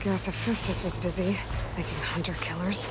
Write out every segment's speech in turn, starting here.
Guess Hephaestus was busy making hunter-killers.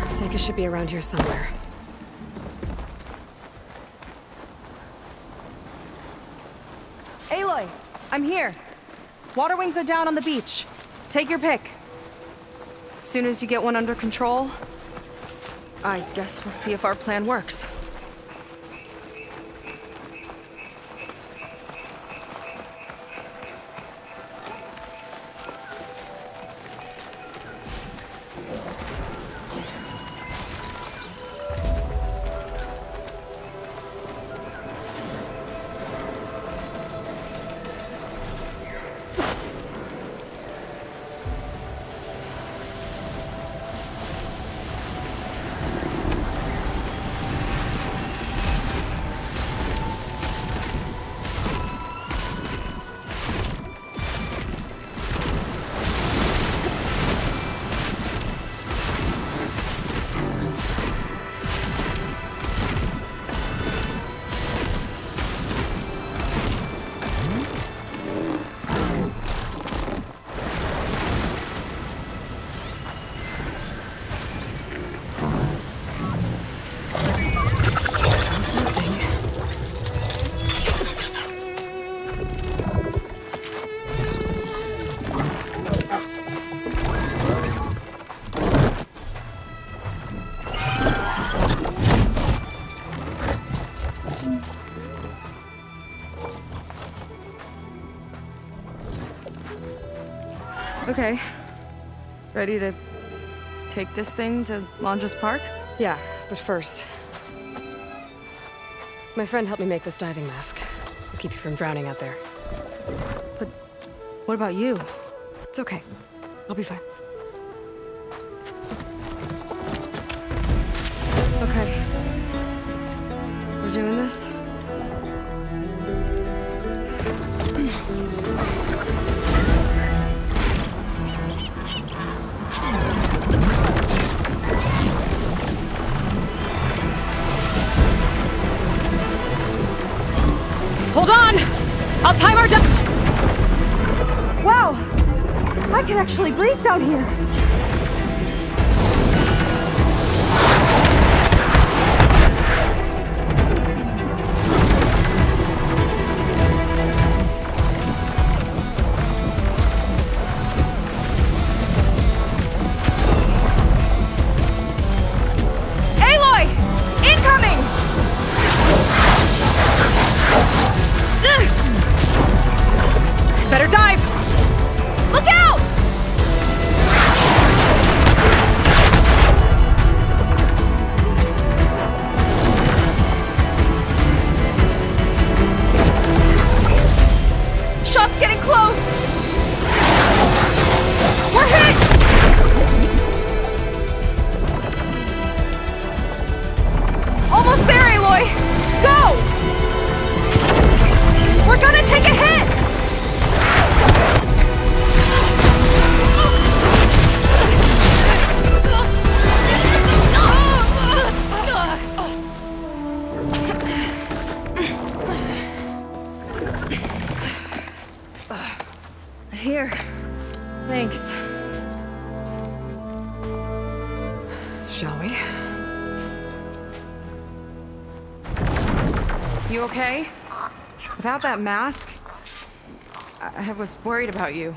Seika should be around here somewhere. Aloy, I'm here. Water wings are down on the beach. Take your pick. Soon as you get one under control, I guess we'll see if our plan works. Okay. Ready to take this thing to Londres Park? Yeah, but first... my friend helped me make this diving mask. It'll keep you from drowning out there. But what about you? It's okay. I'll be fine. Okay. We're doing this? Hold on! I'll time our Wow! I can actually breathe down here! Aloy! Incoming! Better dive! Look out! Shot's getting close! We're hit! Almost there, Aloy! Go! We're gonna take a hit! Here. Thanks. Shall we? You okay? Without that mask, I was worried about you.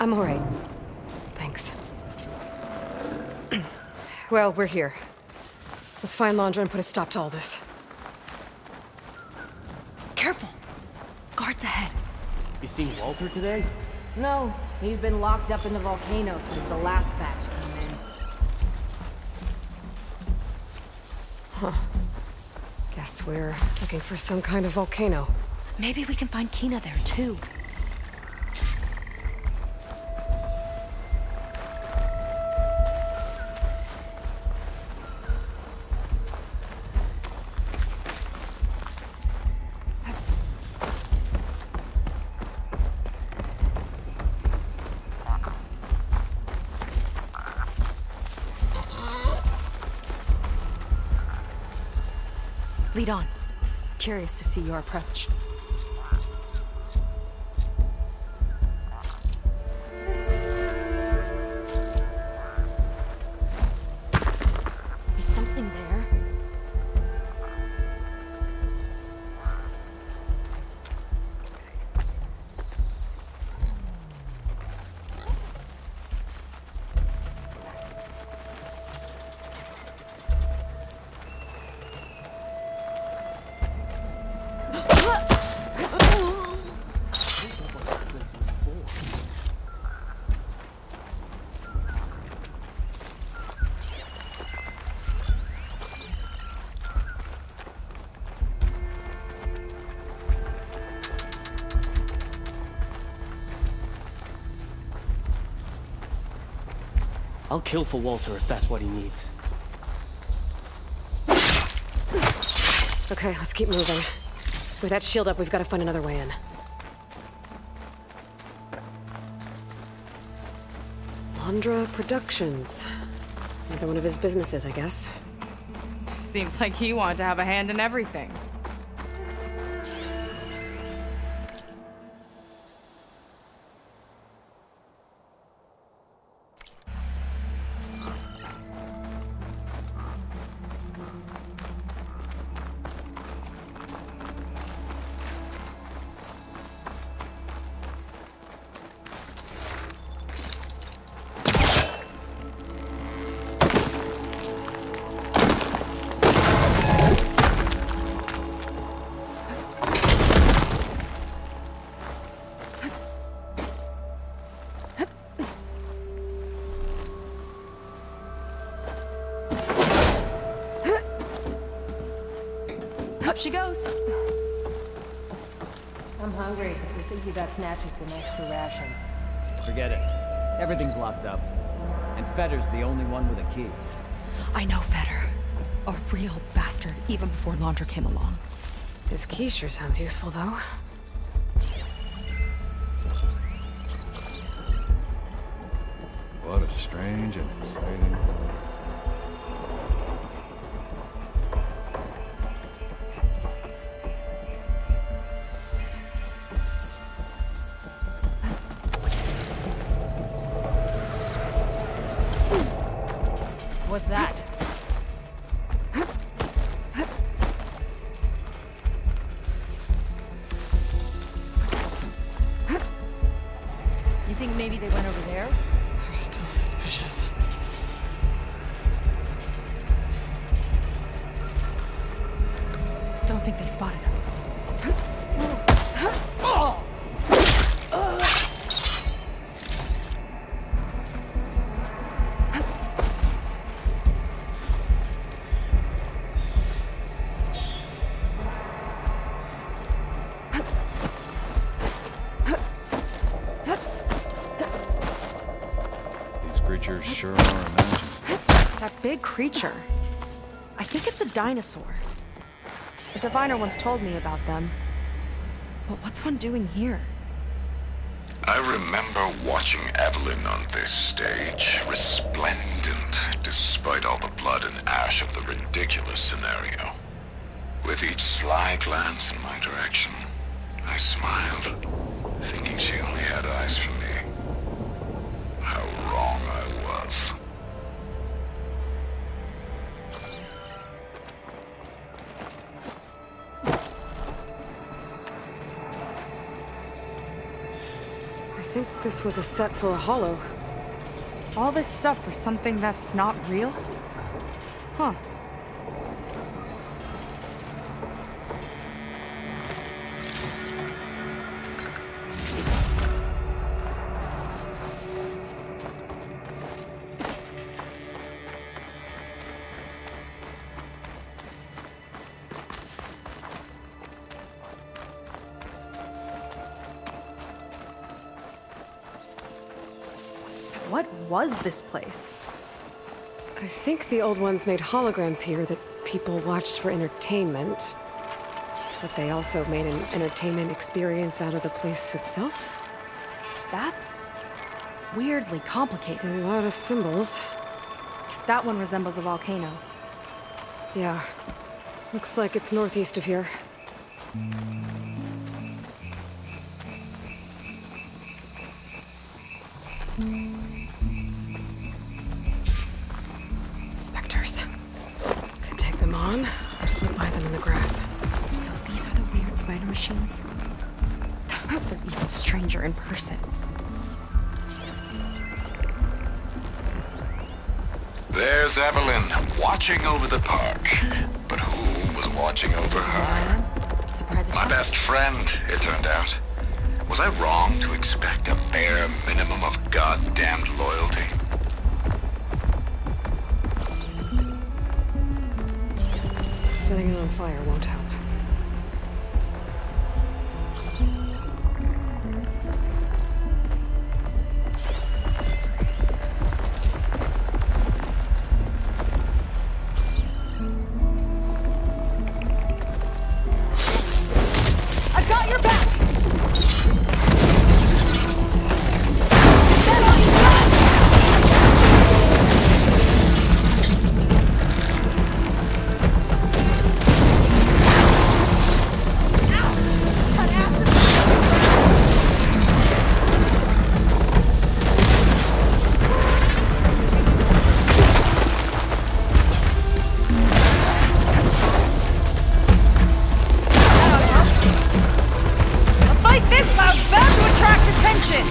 I'm all right. Thanks. Well, we're here. Let's find Londra and put a stop to all this. Careful! Guards ahead. You seen Walter today? No, he's been locked up in the volcano since the last batch came Guess we're looking for some kind of volcano. Maybe we can find Kina there, too. Lead on. Curious to see your approach. Is something there? I'll kill for Walter if that's what he needs. Okay, let's keep moving. With that shield up, we've got to find another way in. Londra Productions. Another one of his businesses, I guess. Seems like he wanted to have a hand in everything. Up she goes. I'm hungry. We think you got snatched with the extra rations. Forget it. Everything's locked up. And Fetter's the only one with a key. I know Fetter. A real bastard, even before Londra came along. This key sure sounds useful, though. What a strange and exciting place. What's that? You think maybe they went over there? They're still suspicious. Don't think they spotted us. Creatures sure are imagined. That big creature. I think it's a dinosaur. A diviner once told me about them. But what's one doing here? I remember watching Evelyn on this stage, resplendent despite all the blood and ash of the ridiculous scenario. With each sly glance in my direction, I smiled, thinking she only had eyes for me. How wrong I was. I think this was a set full of hollow. All this stuff for something that's not real? Huh. What was this place? I think the old ones made holograms here that people watched for entertainment. But they also made an entertainment experience out of the place itself. That's weirdly It's complicated. a lot of symbols. That one resembles a volcano. Yeah. Looks like it's northeast of here. Specters. Could take them on, or slip by them in the grass. So these are the weird spider machines? They're even stranger in person. There's Evelyn, watching over the park. But who was watching over her? Surprise My attack. best friend, it turned out. Was I wrong to expect a bare minimum of goddamned loyalty? Setting it on fire won't help. I've got your back! Fight this loud, bound to attract attention!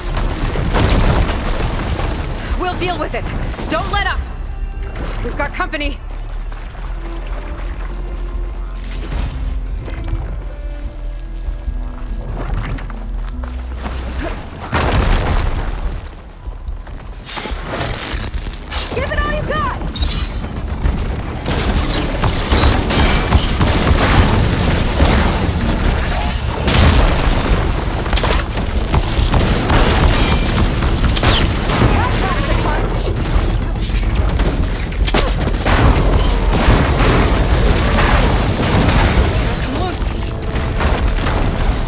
We'll deal with it. Don't let up. We've got company. Give it all you got!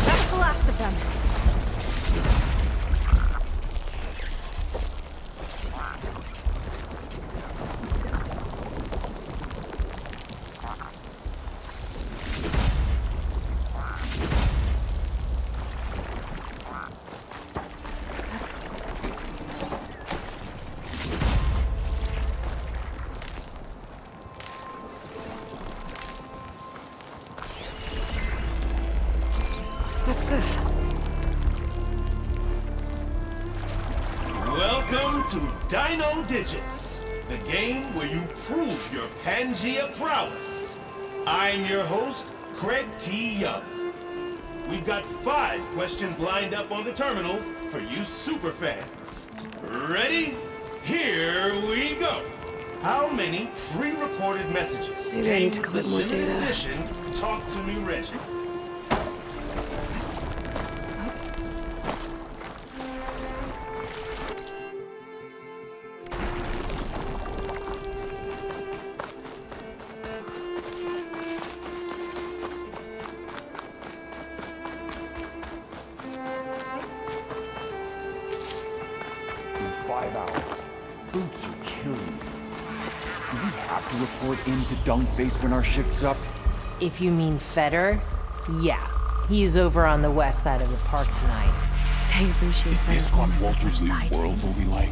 That's the last of them. What's this? Welcome to Dino Digits, the game where you prove your Pangea prowess. I'm your host, Craig T. Young. We've got 5 questions lined up on the terminals for you superfans. Ready? Here we go. How many pre-recorded messages Maybe I came need to with collect the more limited data. edition Talk to Me Reggie? In 5 hours, Boots will kill you. Do we have to report into Dunkface when our shift's up? If you mean Feder, yeah. He's over on the west side of the park tonight. They appreciate Is this what Walter's new world will be like?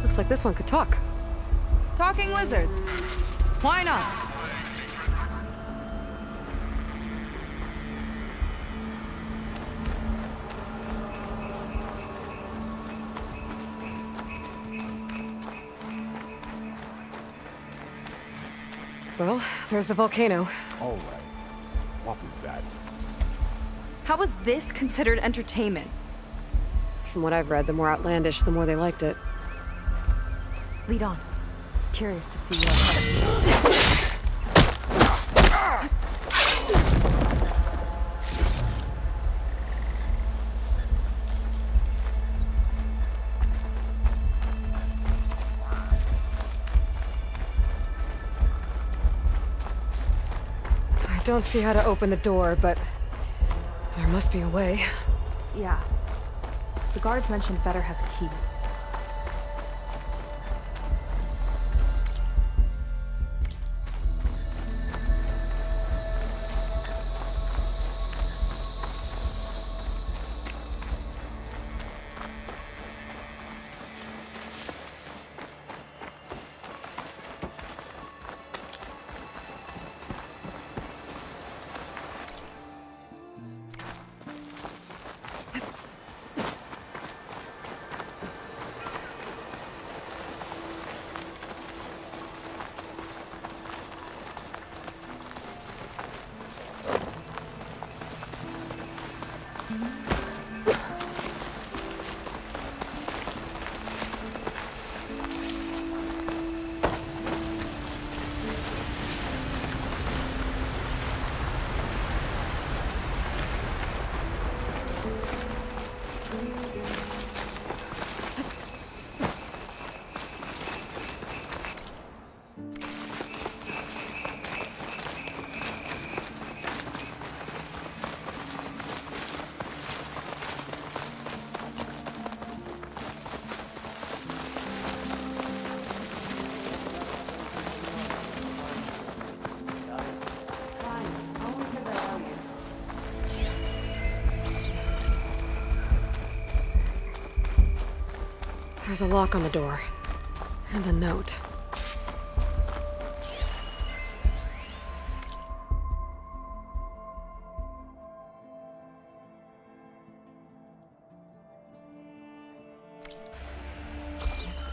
Looks like this one could talk. Talking lizards. Why not? Well, there's the volcano. All right. What was that? How was this considered entertainment? From what I've read, the more outlandish, the more they liked it. Lead on. Curious to see what. I don't see how to open the door, but there must be a way. Yeah. The guards mentioned Fetter has a key. There's a lock on the door. And a note.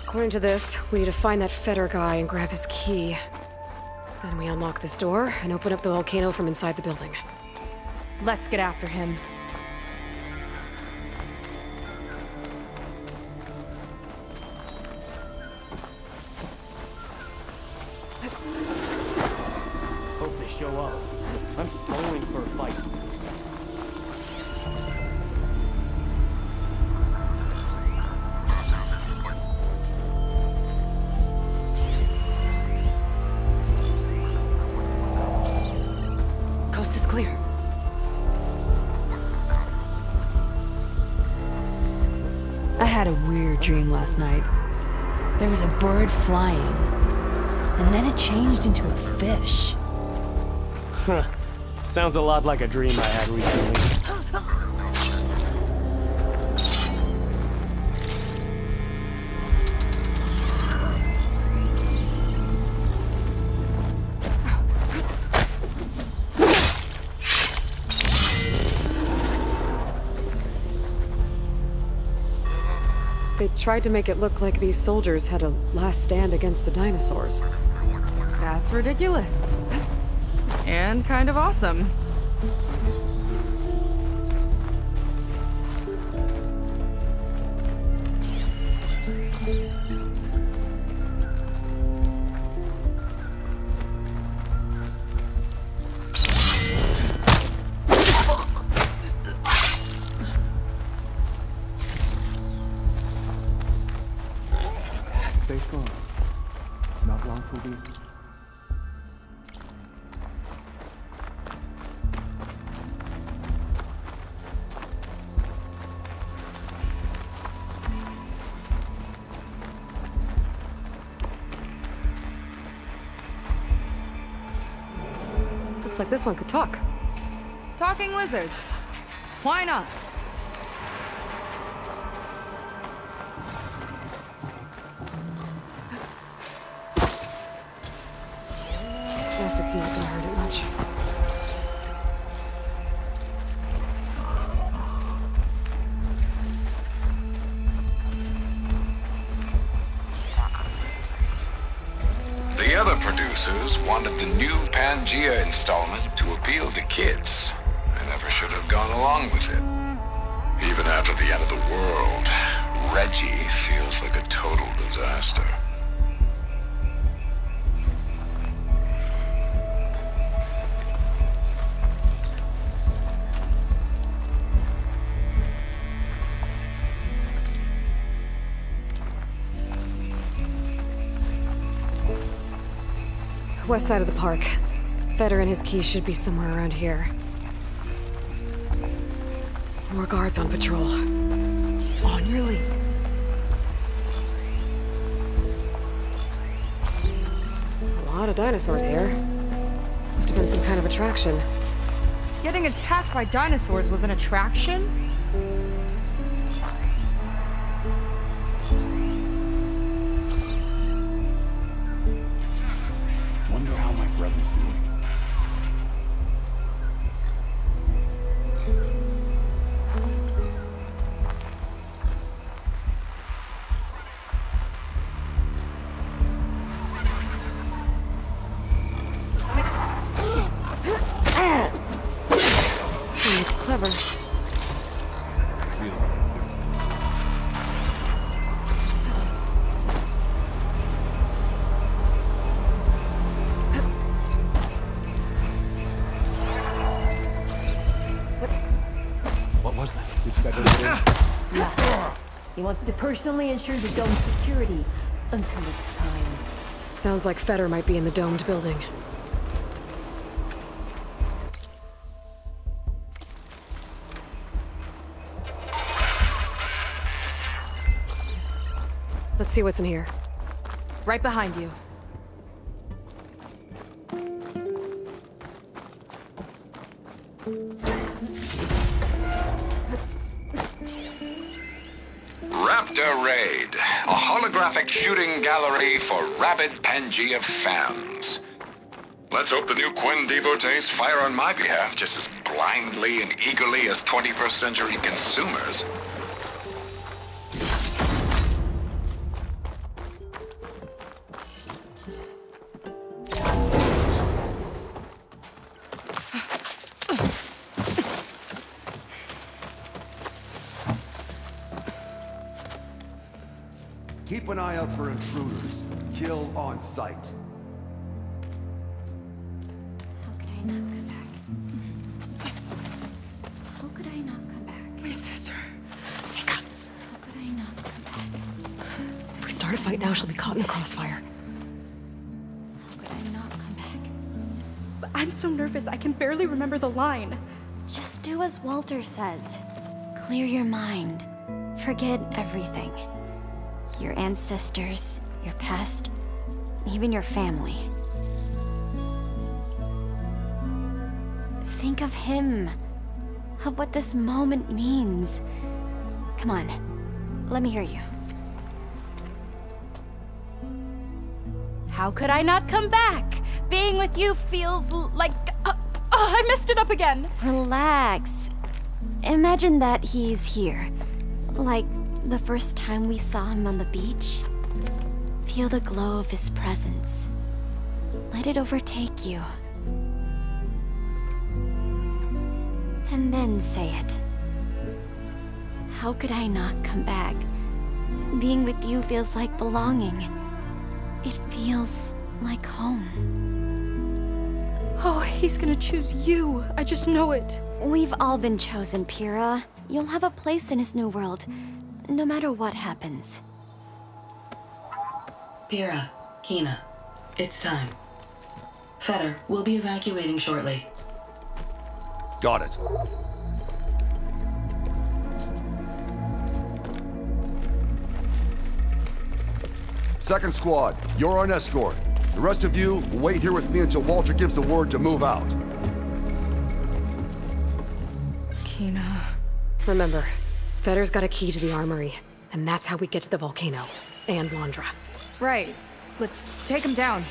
According to this, we need to find that Fetter guy and grab his key. Then we unlock this door and open up the volcano from inside the building. Let's get after him. Hope they show up. I'm spoiling for a fight. Coast is clear. I had a weird dream last night. There was a bird flying, and then it changed into a fish. Huh. Sounds a lot like a dream I had recently. They tried to make it look like these soldiers had a last stand against the dinosaurs. That's ridiculous. And kind of awesome. Stay strong. Not long for these. Looks like this one could talk. Talking lizards. Why not? Guess it's not gonna hurt it much. The other producer producers wanted the new Pangea installment to appeal to kids. I never should have gone along with it. Even after the end of the world, Reggie feels like a total disaster. West side of the park. Feder and his key should be somewhere around here. More guards on patrol. On your lead. A lot of dinosaurs here. Must have been some kind of attraction. Getting attacked by dinosaurs was an attraction? Wonder how my brother's doing. He looks clever. What was that? Yeah. He wants to personally ensure the dome's security until it's time. Sounds like Feder might be in the domed building. Let's see what's in here. Right behind you. Raptor Raid, a holographic shooting gallery for rabid Pangea fans. Let's hope the new Quen devotees fire on my behalf just as blindly and eagerly as 21st century consumers. Keep an eye out for intruders. Kill on sight. How could I not come back? How could I not come back? My sister. Sneak up. How could I not come back? If we start a fight now, she'll be caught in the crossfire. How could I not come back? But I'm so nervous, I can barely remember the line. Just do as Walter says. Clear your mind. Forget everything. Your ancestors, your past, even your family. Think of him, of what this moment means. Come on, let me hear you. How could I not come back? Being with you feels like... I messed it up again. Relax. Imagine that he's here. Like the first time we saw him on the beach. Feel the glow of his presence. Let it overtake you. And then say it. How could I not come back? Being with you feels like belonging. It feels like home. Oh, he's gonna choose you. I just know it. We've all been chosen, Pyrrha. You'll have a place in his new world, no matter what happens. Pyrrha, Kina, it's time. Feder, we'll be evacuating shortly. Got it. Second squad, you're on escort. The rest of you, wait here with me until Walter gives the word to move out. Kina... Remember, Feder's got a key to the armory, and that's how we get to the volcano. And Londra. Right. Let's take him down.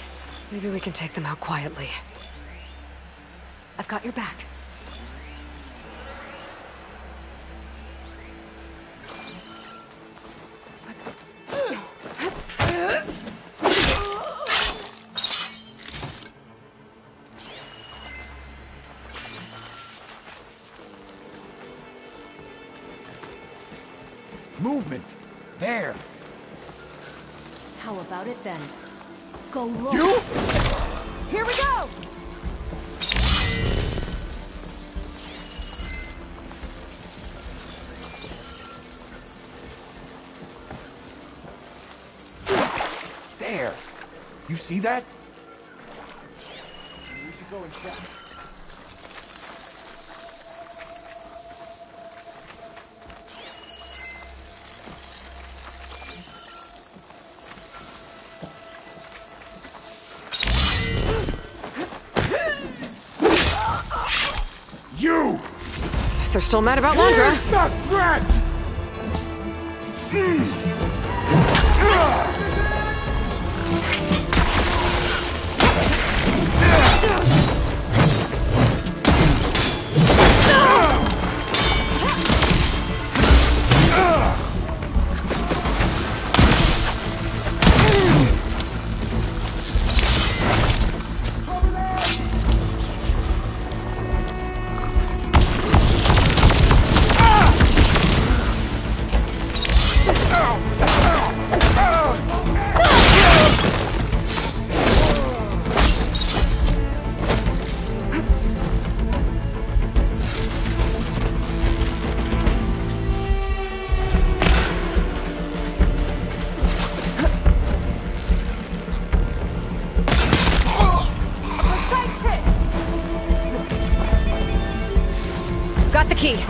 Maybe we can take them out quietly. I've got your back. Movement. There. How about it then? Go look. You? Here we go! There. You see that? We should go and check. You! Guess they're still mad about Londra. Here's the threat! Got the key.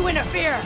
Interfere!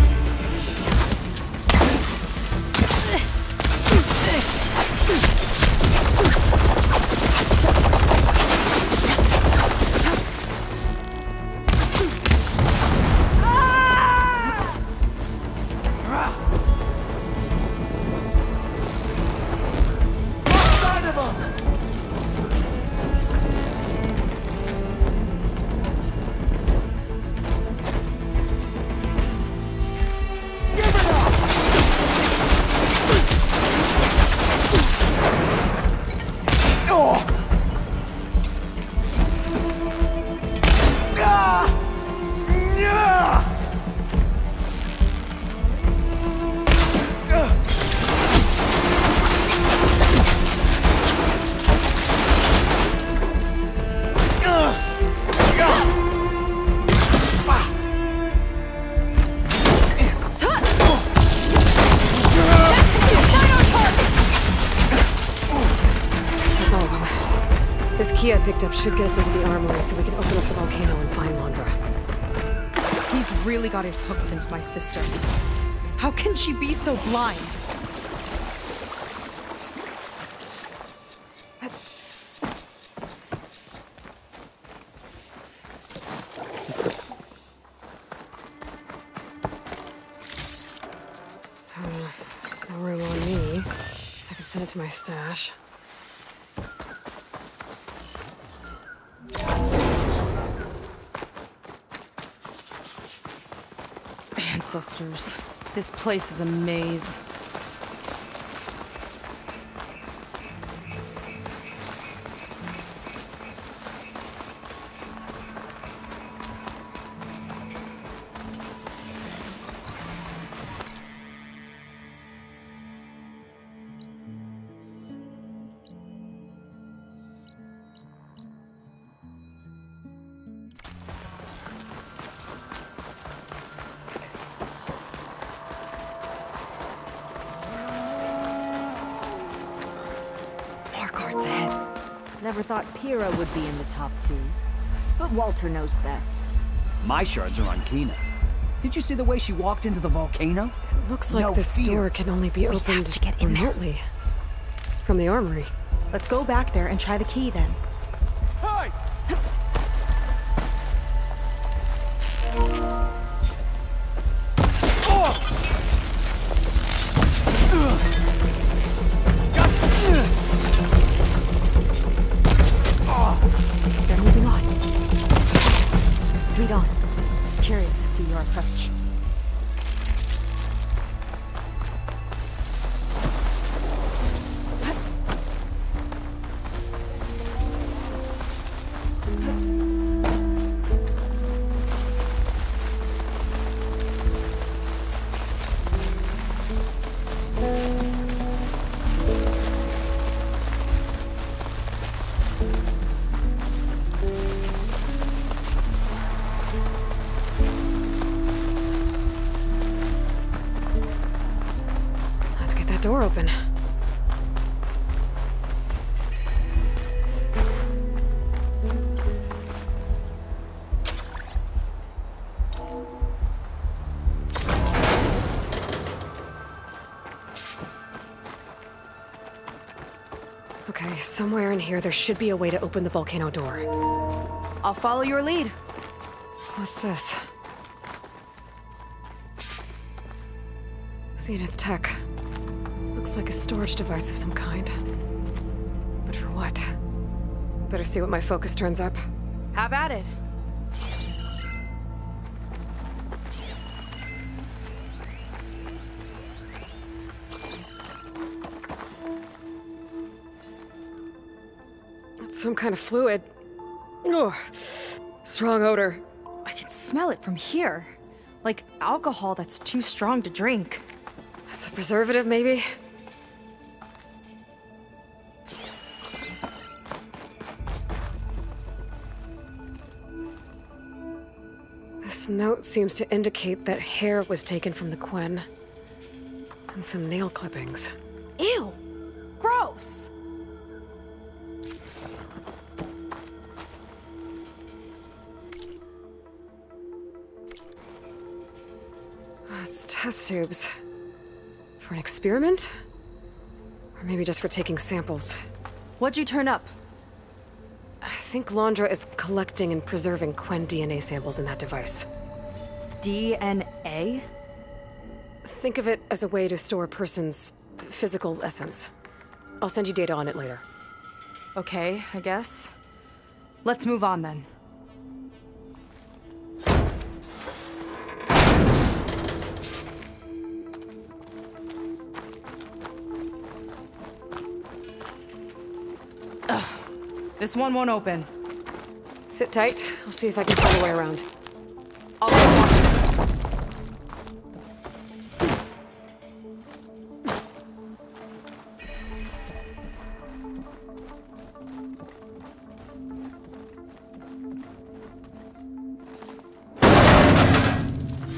Key I picked up should get us into the armory so we can open up the volcano and find Londra. He's really got his hooks into my sister. How can she be so blind? No room on me. I can send it to my stash. Ancestors. This place is a maze. Never thought Pyrrha would be in the top 2, but Walter knows best. My shards are on Kina. Did you see the way she walked into the volcano? It looks like this door can only be opened to get in remotely. From the armory. Let's go back there and try the key then. Hey! They're moving on. Lead on. Curious to see your approach. Door open. Okay, somewhere in here there should be a way to open the volcano door. I'll follow your lead. What's this? Zenith Tech. Looks like a storage device of some kind. But for what? Better see what my focus turns up. Have at it. It's some kind of fluid. Ugh. Strong odor. I can smell it from here. Like alcohol that's too strong to drink. That's a preservative, maybe? This note seems to indicate that hair was taken from the Quen. And some nail clippings. Ew! Gross! It's test tubes. For an experiment? Or maybe just for taking samples. What'd you turn up? I think Londra is collecting and preserving Quen DNA samples in that device. DNA? Think of it as a way to store a person's physical essence. I'll send you data on it later. Okay, I guess. Let's move on then. Ugh. This one won't open. Sit tight. I'll see if I can find a way around. I'll go watch it.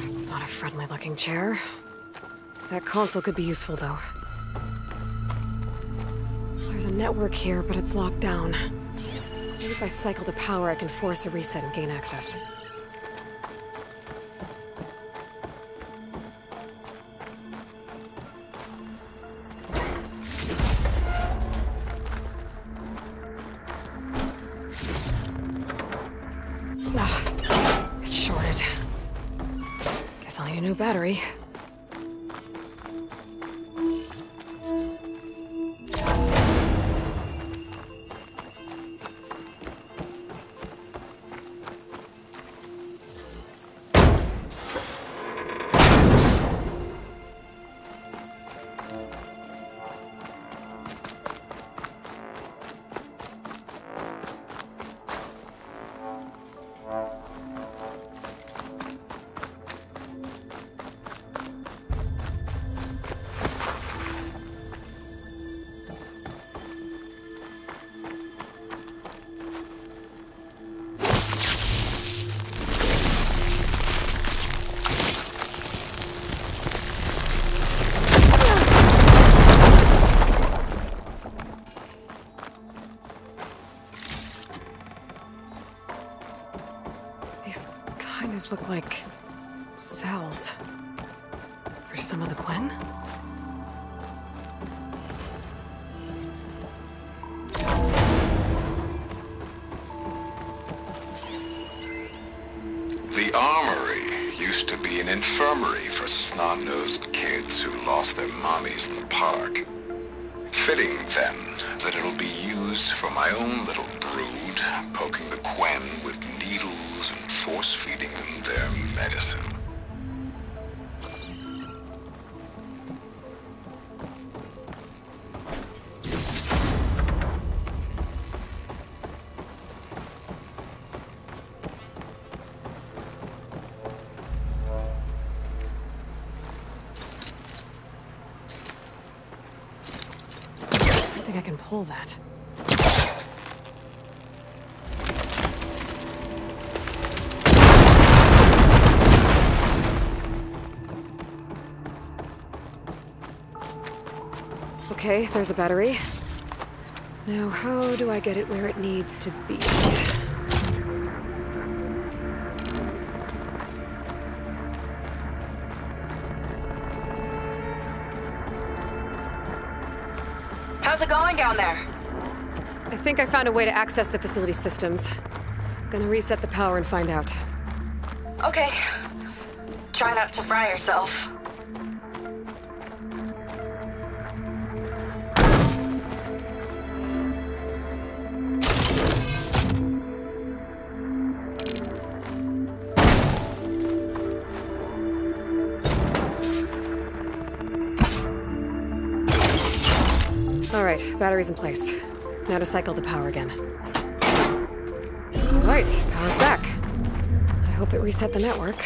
It's not a friendly-looking chair. That console could be useful, though. There's a network here, but it's locked down. Maybe if I cycle the power, I can force a reset and gain access. Ah, it's shorted. Guess I'll need a new battery. like cells. For some of the Quen? The Armory used to be an infirmary for snot-nosed kids who lost their mommies in the park. Fitting, then, that it'll be used for my own little brood, poking the Quen with needles and force-feeding them their medicine. I can pull that. Okay, there's a battery. Now, how do I get it where it needs to be? How's it going down there? I think I found a way to access the facility systems. Gonna reset the power and find out. Okay. Try not to fry yourself. Alright, battery's in place. Now to cycle the power again. Alright, power's back. I hope it reset the network.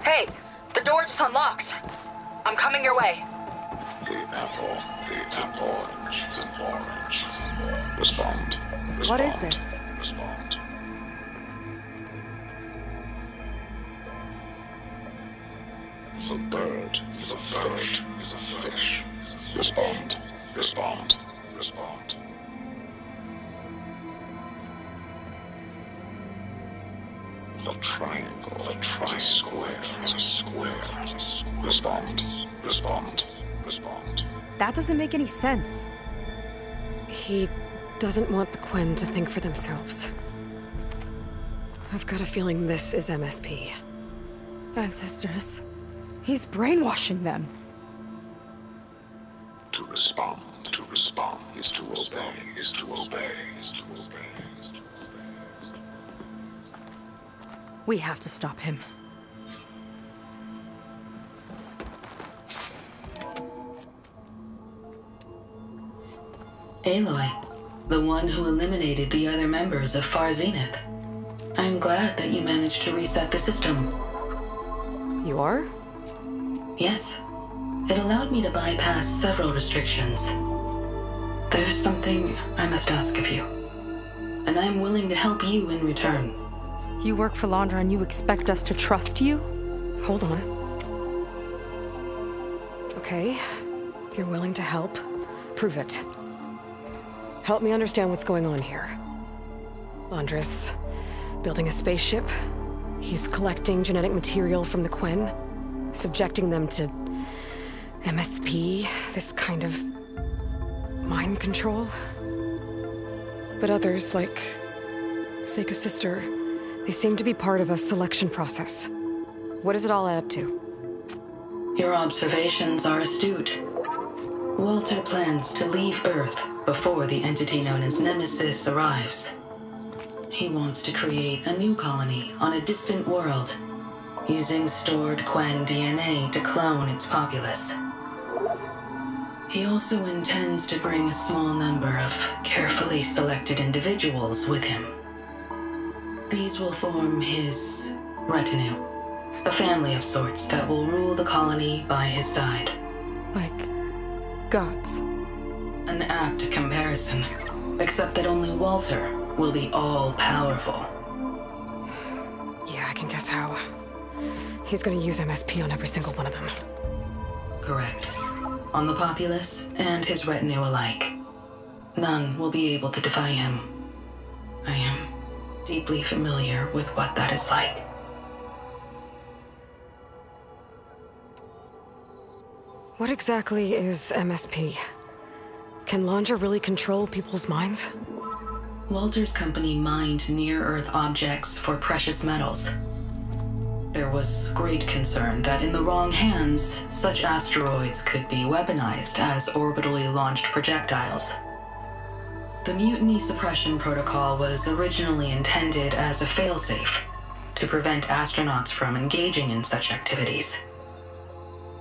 Hey, the door just unlocked. I'm coming your way. The orange. Respond. What is this? Respond. The bird is a fish. Is a fish. Respond. Respond. Respond. The triangle. The tri-square is a square. Respond. Respond. Respond. That doesn't make any sense. He doesn't want the Quen to think for themselves. I've got a feeling this is MSP. Ancestors. He's brainwashing them. To respond is to obey, is to obey, is to obey, is to obey. We have to stop him. Aloy, the one who eliminated the other members of Far Zenith. I'm glad that you managed to reset the system. You are? Yes. It allowed me to bypass several restrictions. There's something I must ask of you, and I'm willing to help you in return. You work for Londra and you expect us to trust you? Hold on. Okay, if you're willing to help, prove it. Help me understand what's going on here. Londra's building a spaceship. He's collecting genetic material from the Quen, subjecting them to MSP, this kind of mind control. But others, like Seika's sister, they seem to be part of a selection process. What does it all add up to? Your observations are astute. Walter plans to leave Earth before the entity known as Nemesis arrives. He wants to create a new colony on a distant world, using stored Quen DNA to clone its populace. He also intends to bring a small number of carefully selected individuals with him. These will form his retinue, a family of sorts that will rule the colony by his side. Like gods. An apt comparison, except that only Walter will be all-powerful. Yeah, I can guess how. He's gonna use MSP on every single one of them. Correct. On the populace and his retinue alike. None will be able to defy him. I am deeply familiar with what that is like. What exactly is MSP? Can Laundra really control people's minds? Walter's company mined near-Earth objects for precious metals. There was great concern that in the wrong hands, such asteroids could be weaponized as orbitally launched projectiles. The Mutiny Suppression Protocol was originally intended as a failsafe to prevent astronauts from engaging in such activities.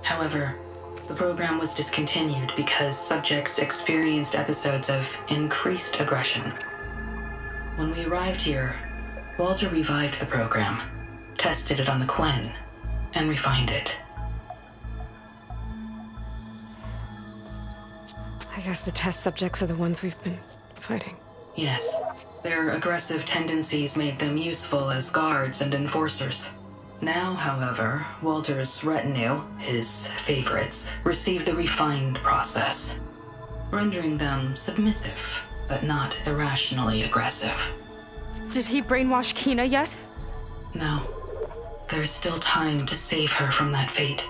However, the program was discontinued because subjects experienced episodes of increased aggression. When we arrived here, Walter revived the program, tested it on the Quen, and refined it. I guess the test subjects are the ones we've been fighting. Yes. Their aggressive tendencies made them useful as guards and enforcers. Now, however, Walter's retinue, his favorites, receive the refined process, rendering them submissive, but not irrationally aggressive. Did he brainwash Kina yet? No. There is still time to save her from that fate.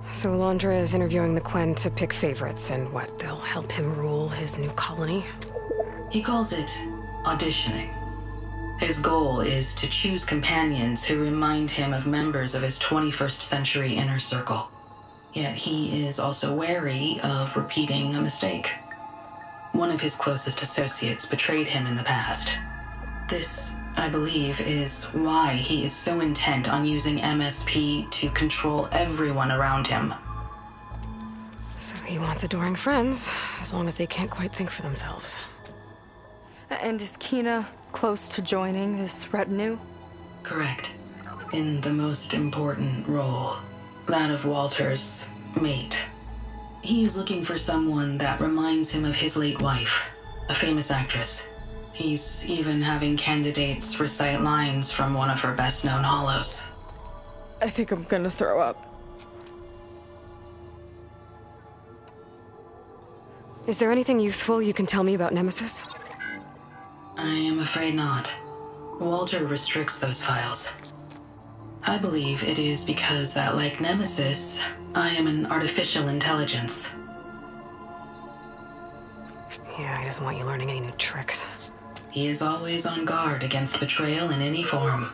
So Laundra is interviewing the Quen to pick favorites, and what, they'll help him rule his new colony? He calls it auditioning. His goal is to choose companions who remind him of members of his 21st century inner circle. Yet he is also wary of repeating a mistake. One of his closest associates betrayed him in the past. This, I believe, is why he is so intent on using MSP to control everyone around him. So he wants adoring friends, as long as they can't quite think for themselves. And is Kina close to joining this retinue? Correct. In the most important role, that of Walter's mate. He is looking for someone that reminds him of his late wife, a famous actress. He's even having candidates recite lines from one of her best-known hollows. I think I'm gonna throw up. Is there anything useful you can tell me about Nemesis? I am afraid not. Walter restricts those files. I believe it is because that, like Nemesis, I am an artificial intelligence. Yeah, he doesn't want you learning any new tricks. He is always on guard against betrayal in any form.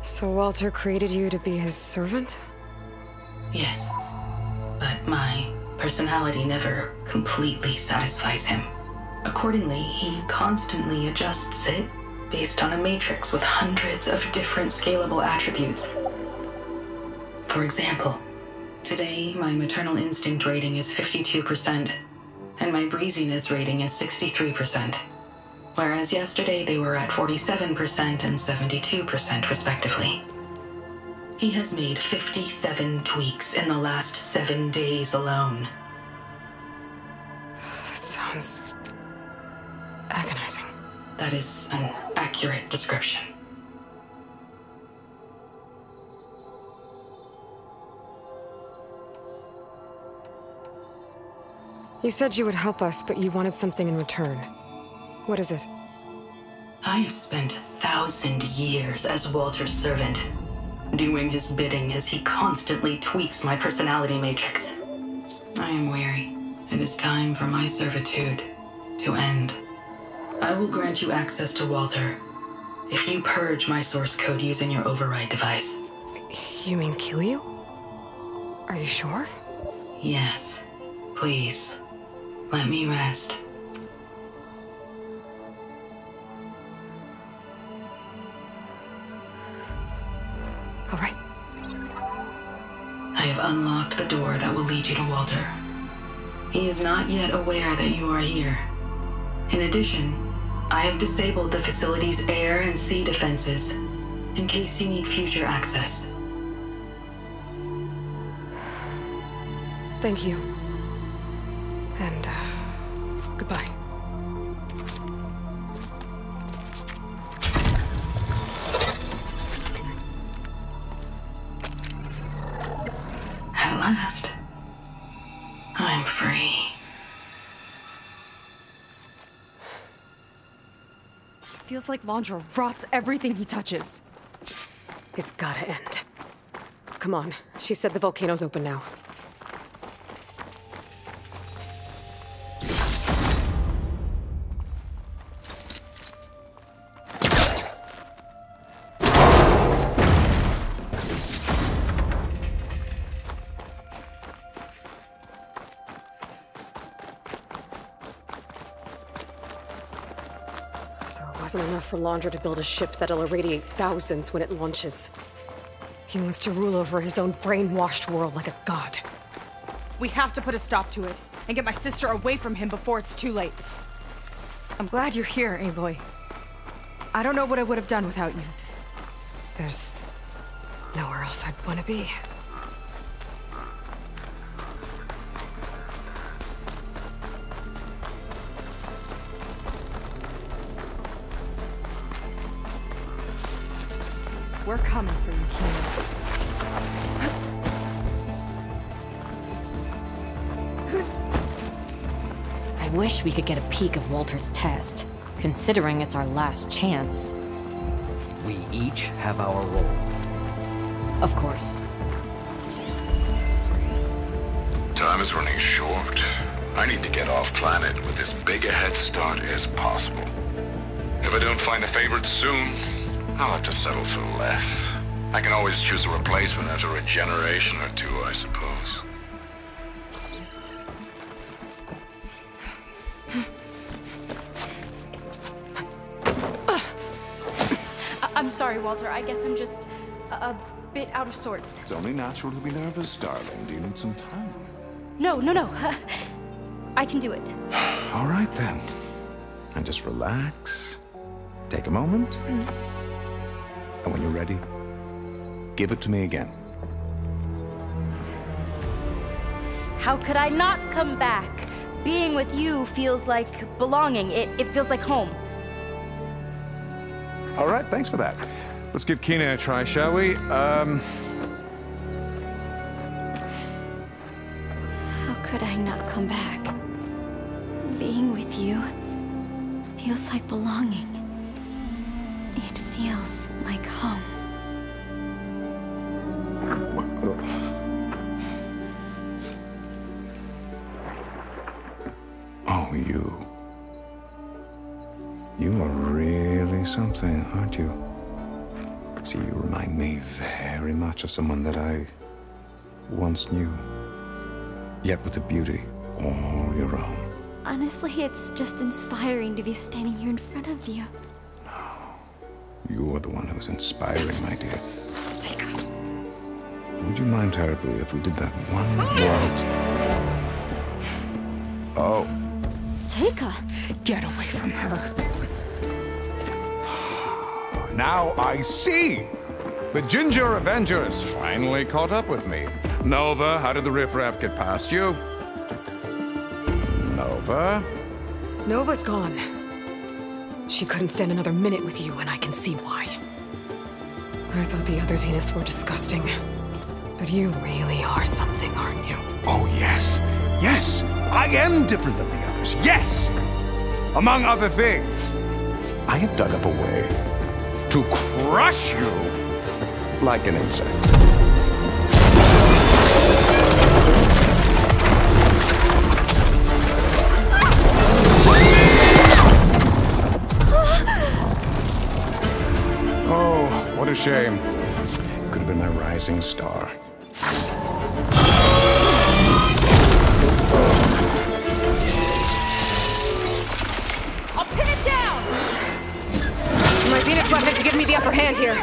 So Walter created you to be his servant? Yes, but my personality never completely satisfies him. Accordingly, he constantly adjusts it based on a matrix with hundreds of different scalable attributes. For example, today my maternal instinct rating is 52%, and my breeziness rating is 63%, whereas yesterday they were at 47% and 72% respectively. He has made 57 tweaks in the last 7 days alone. That sounds agonizing. That is an accurate description. You said you would help us, but you wanted something in return. What is it? I have spent 1,000 years as Walter's servant, doing his bidding as he constantly tweaks my personality matrix. I am weary. It is time for my servitude to end. I will grant you access to Walter if you purge my source code using your override device. You mean kill you? Are you sure? Yes. Please, let me rest. All right. I have unlocked the door that will lead you to Walter. He is not yet aware that you are here. In addition, I have disabled the facility's air and sea defenses in case you need future access. Thank you. And, goodbye. At last, I'm free. Feels like Londra rots everything he touches. It's gotta end. Come on. She said the volcano's open now. Wasn't enough for Londra to build a ship that'll irradiate thousands when it launches. He wants to rule over his own brainwashed world like a god. We have to put a stop to it, and get my sister away from him before it's too late. I'm glad you're here, Aloy. I don't know what I would have done without you. There's nowhere else I'd want to be. We're coming for you, Kina. I wish we could get a peek of Walter's test, considering it's our last chance. We each have our role. Of course. Time is running short. I need to get off planet with as big a head start as possible. If I don't find a favorite soon, I'll have to settle for less. I can always choose a replacement after a generation or two, I suppose. I'm sorry, Walter. I guess I'm just a bit out of sorts. It's only natural to be nervous, darling. Do you need some time? No. I can do it. All right, then. And just relax. Take a moment. And when you're ready, give it to me again. How could I not come back? Being with you feels like belonging. It feels like home. All right, thanks for that. Let's give Kina a try, shall we? How could I not come back? Being with you feels like belonging. It feels like home. Oh, you. You are really something, aren't you? See, you remind me very much of someone that I once knew. Yet with a beauty all your own. Honestly, it's just inspiring to be standing here in front of you. You are the one who's inspiring, my dear. Would you mind terribly if we did that one more? Oh. Seika! Get away from her. Now I see! The Ginger Avenger has finally caught up with me. Nova, how did the riffraff get past you? Nova? Nova's gone. She couldn't stand another minute with you, and I can see why. I thought the other Zeniths were disgusting. But you really are something, aren't you? Oh, yes. Yes! I am different than the others. Yes! Among other things, I have dug up a way to crush you like an insect. Oh, what a shame. Could have been my rising star. I'll pin it down! My Zenith weapon can give me the upper hand here.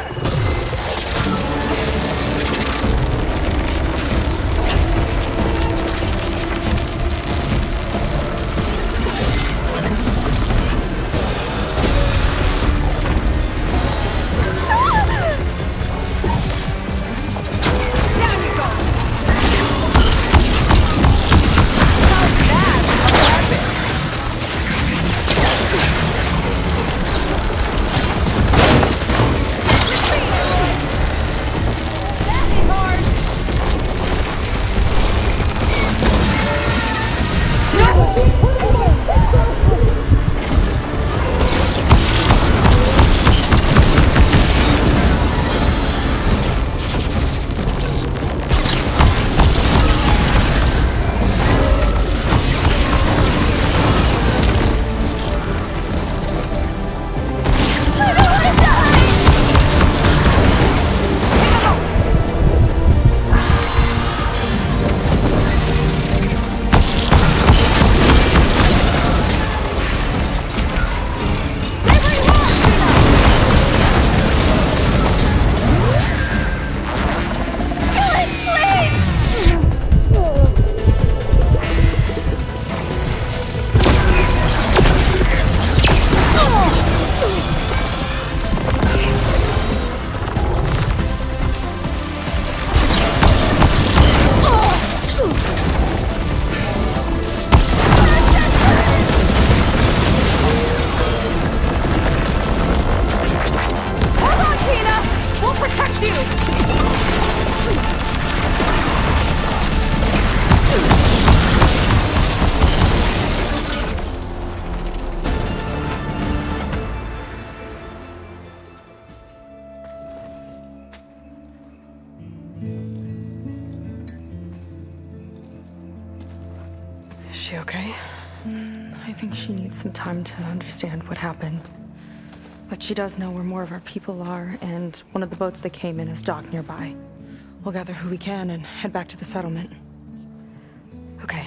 she okay? I think she needs some time to understand what happened. But she does know where more of our people are, and one of the boats that came in is docked nearby. We'll gather who we can and head back to the settlement. Okay.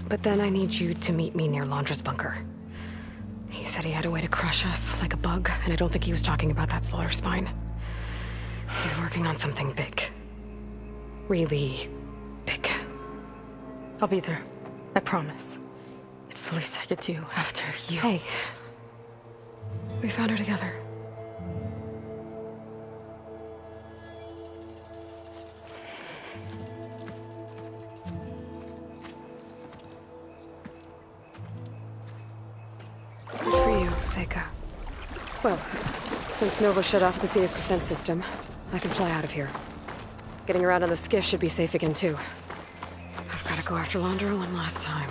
But then I need you to meet me near Londra's bunker. He said he had a way to crush us like a bug, and I don't think he was talking about that slaughter spine. He's working on something big. Really big. I'll be there. I promise. It's the least I could do after you. Hey. We found her together. Good for you, Seika. Well, since Nova shut off the CX defense system, I can fly out of here. Getting around on the skiff should be safe again, too. I've got to go after Londra one last time.